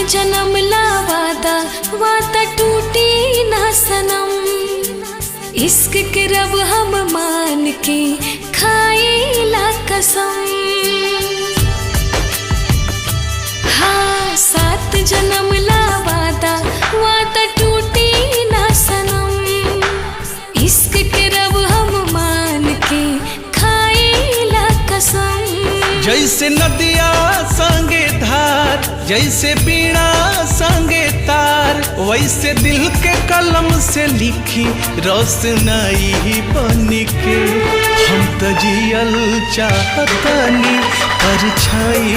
जन्म ला वादा वादा टूटी ना सनम। इश्क के रब हम मान के खाईला कसम। हाँ 7 जन्म ला वादा वादा टूटी ना सनम। इश्क के रब हम मान के खाईला कसम। जैसे नदिया संगे धार, जैसे बीड़ा संगे तार, वैसे दिल के कलम से लिखी रोशनाई बन के। हम तो जियल चाहतानी परछाई